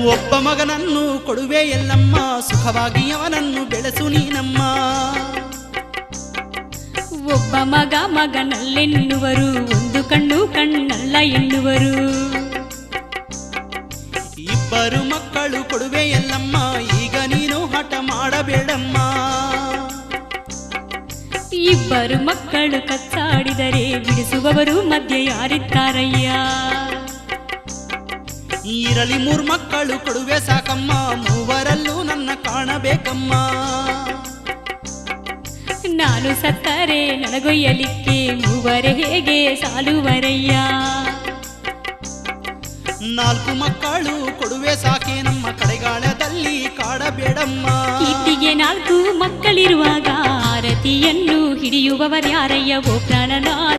ಒಬ್ಬ ಮಗನನ್ನು ಕೊಡುವೆ ಎಲ್ಲಮ್ಮ ಸುಖವಾಗಿ ಅವನನ್ನು ಬೆಳೆಸು ನೀನಮ್ಮ ಒಬ್ಬ ಮಗ ಮಗನಲ್ಲೆನ್ನುವರು ಒಂದು ಕಣ್ಣು ಕಣ್ಣಲ್ಲ ಎನ್ನುವರು ಇಬ್ಬರು ಮಕ್ಕಳು ಕೊಡುವೆ ಎಲ್ಲಮ್ಮ ಈಗ ನೀನು ಹಠ ಮಾಡಬೇಡಮ್ಮ ಇಬ್ಬರು ಮಕ್ಕಳು ಕಚ್ಚಾಡಿದರೆ ಬಿಡಿಸುವವರು ಮಧ್ಯೆ ಯಾರಿದ್ದಾರಯ್ಯ ಇರಲಿ ಮೂರು ಮಕ್ಕಳು ಕೊಡುವೆ ಸಾಕಮ್ಮ ಮೂವರಲ್ಲೂ ನನ್ನ ಕಾಣಬೇಕಮ್ಮ ನಾನು ಸತ್ತರೆ ನನಗೊಯ್ಯಲಿಕ್ಕೆ ಮೂವರೇ ಹೇಗೆ ಸಾಲುವರಯ್ಯ ನಾಲ್ಕು ಮಕ್ಕಳು ಕೊಡುವೆ ಸಾಕೆ ನಮ್ಮ ಕಡೆಗಾಳದಲ್ಲಿ ಕಾಡಬೇಡಮ್ಮ ಕೀರ್ತಿಗೆ ನಾಲ್ಕು ಮಕ್ಕಳಿರುವಾಗ ಆರತಿಯನ್ನು ಹಿಡಿಯುವವರ್ಯಾರಯ್ಯ ಓ ಪ್ರಾಣನಾಥ